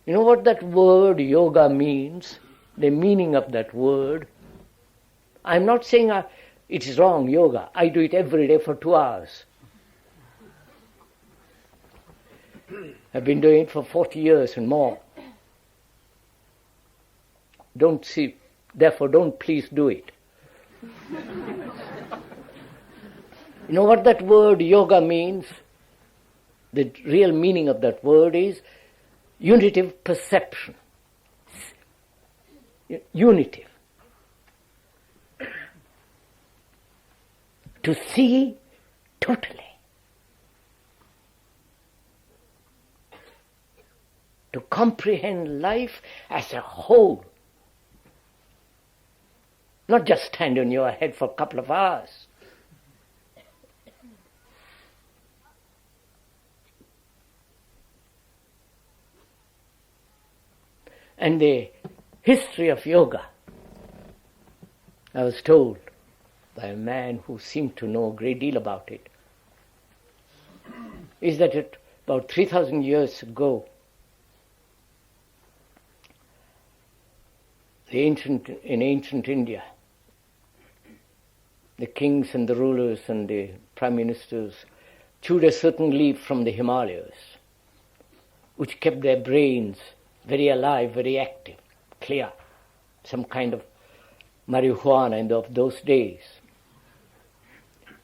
You know what that word yoga means? The meaning of that word? I'm not saying it is wrong, yoga. I do it every day for 2 hours. I've been doing it for 40 years and more. Therefore don't please do it. You know what that word yoga means? The real meaning of that word is unitive perception. Unitive. To see totally. To comprehend life as a whole. Not just stand on your head for a couple of hours. And the history of yoga, I was told by a man who seemed to know a great deal about it, is that about 3,000 years ago, in ancient India, the kings and the rulers and the prime ministers chewed a certain leaf from the Himalayas, which kept their brains very alive, very active, clear, some kind of marijuana of those days.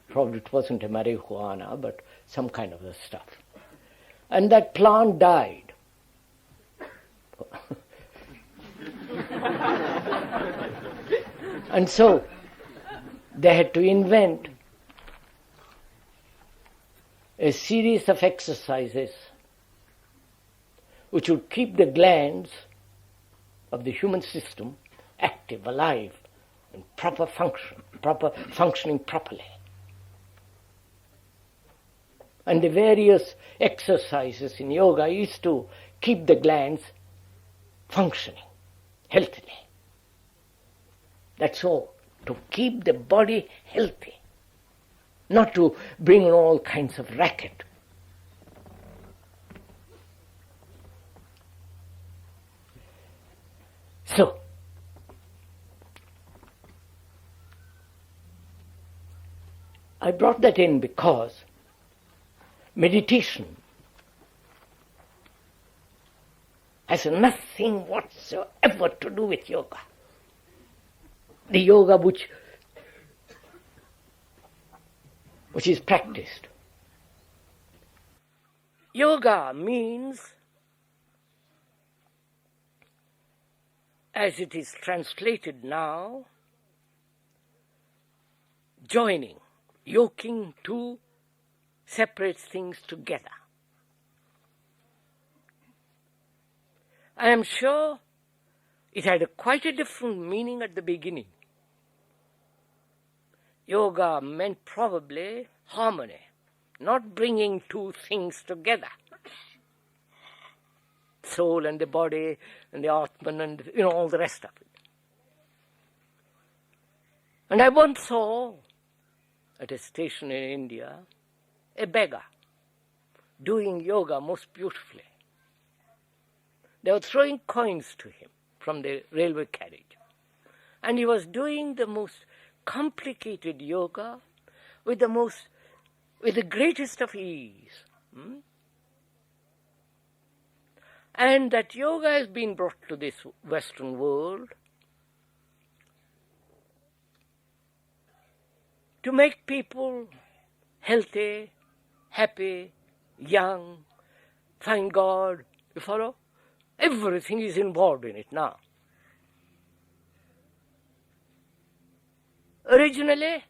Probably it wasn't a marijuana, but some kind of a stuff. And that plant died. And so they had to invent a series of exercises which would keep the glands of the human system active, alive, and functioning properly. And the various exercises in yoga is to keep the glands functioning healthily. That's all. To keep the body healthy. Not to bring on all kinds of racket. So, I brought that in because meditation has nothing whatsoever to do with yoga. The yoga which is practiced. Yoga means, as it is translated now, joining, yoking two separate things together. I am sure it had quite a different meaning at the beginning. Yoga meant probably harmony, not bringing two things together. Soul and the body and the Atman and all the rest of it. And I once saw at a station in India a beggar doing yoga most beautifully. They were throwing coins to him from the railway carriage. And he was doing the most complicated yoga with the greatest of ease. And that yoga has been brought to this Western world to make people healthy, happy, young, find God. You follow? Everything is involved in it now. Originally,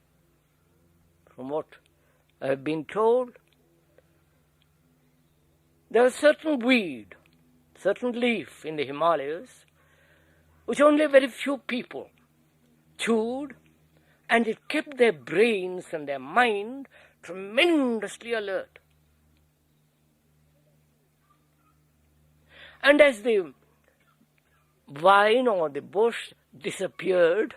from what I have been told, there was certain weed, certain leaf in the Himalayas, which only very few people chewed, and it kept their brains and their mind tremendously alert. And as the vine or the bush disappeared,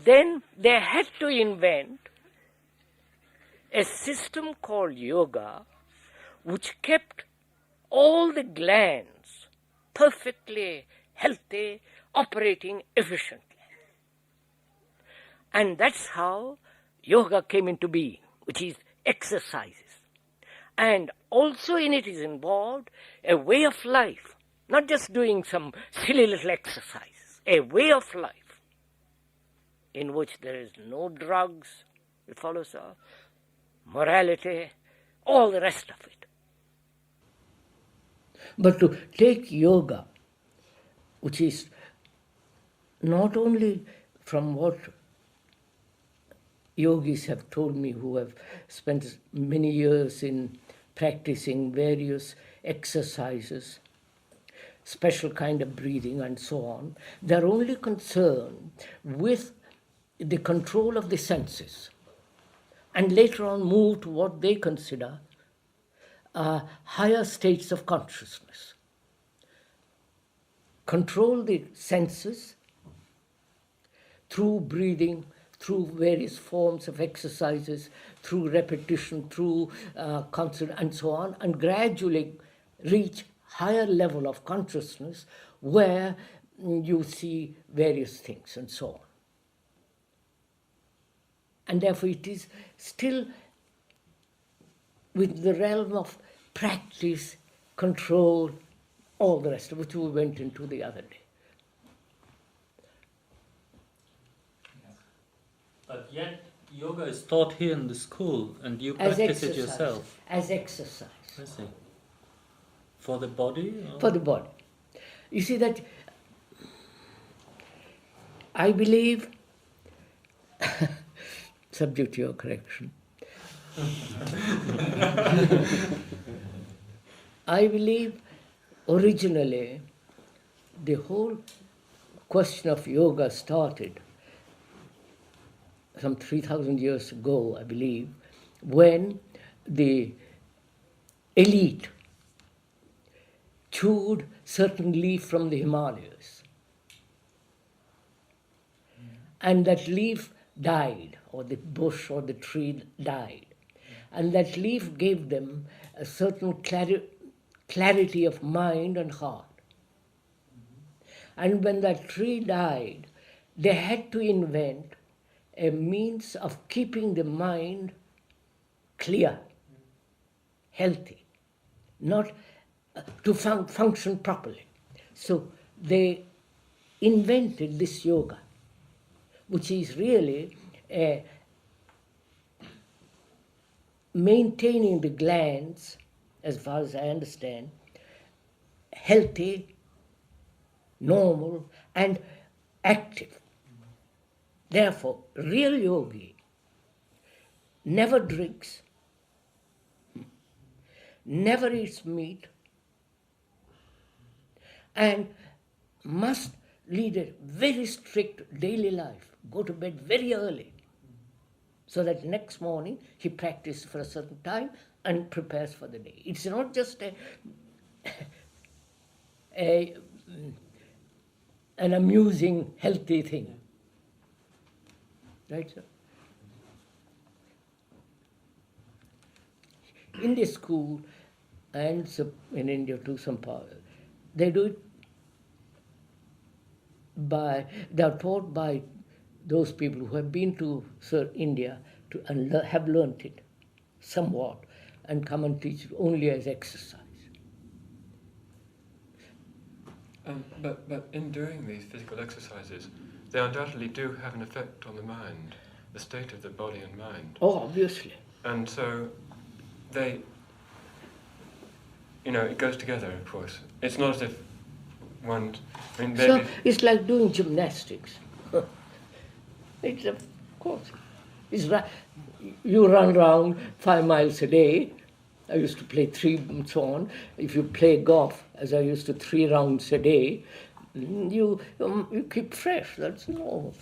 then they had to invent a system called yoga, which kept all the glands perfectly healthy, operating efficiently. And that's how yoga came into being, which is exercises. And also in it is involved a way of life, not just doing some silly little exercises, a way of life in which there is no drugs, it follows morality, all the rest of it. But to take yoga, which is not only from what yogis have told me who have spent many years in practicing various exercises, special kind of breathing and so on, they're only concerned with the control of the senses and later on move to what they consider higher states of consciousness. Control the senses through breathing, through various forms of exercises, through repetition, through concert and so on, and gradually reach higher level of consciousness where you see various things and so on. And therefore it is still with the realm of practice, control, all the rest of which we went into the other day. But yet yoga is taught here in the school and you practice it yourself. As exercise. I see. For the body? Or? For the body. You see that I believe, subject to your correction, I believe originally the whole question of yoga started some 3,000 years ago, I believe, when the elite chewed certain leaf from the Himalayas. And that leaf died, or the bush or the tree died. And that leaf gave them a certain clarity of mind and heart. And when that tree died, they had to invent a means of keeping the mind clear, healthy, not to function properly. So they invented this yoga, which is really maintaining the glands, as far as I understand, healthy, normal, and active. Therefore, real yogi never drinks, never eats meat, and must lead a very strict daily life, go to bed very early, so that next morning he practices for a certain time and prepares for the day. It's not just an amusing, healthy thing. Right, sir? In the school, and in India too, some part, they do it they are taught by those people who have been to India and have learnt it somewhat and come and teach it only as exercise. But in doing these physical exercises, they undoubtedly do have an effect on the mind, the state of the body and mind. Oh, obviously. And so they, it goes together, of course. It's not as if one, So it's like doing gymnastics. It's, of course. It's you run around 5 miles a day. I used to play 3 and so on. If you play golf, as I used to, 3 rounds a day, you keep fresh. That's normal.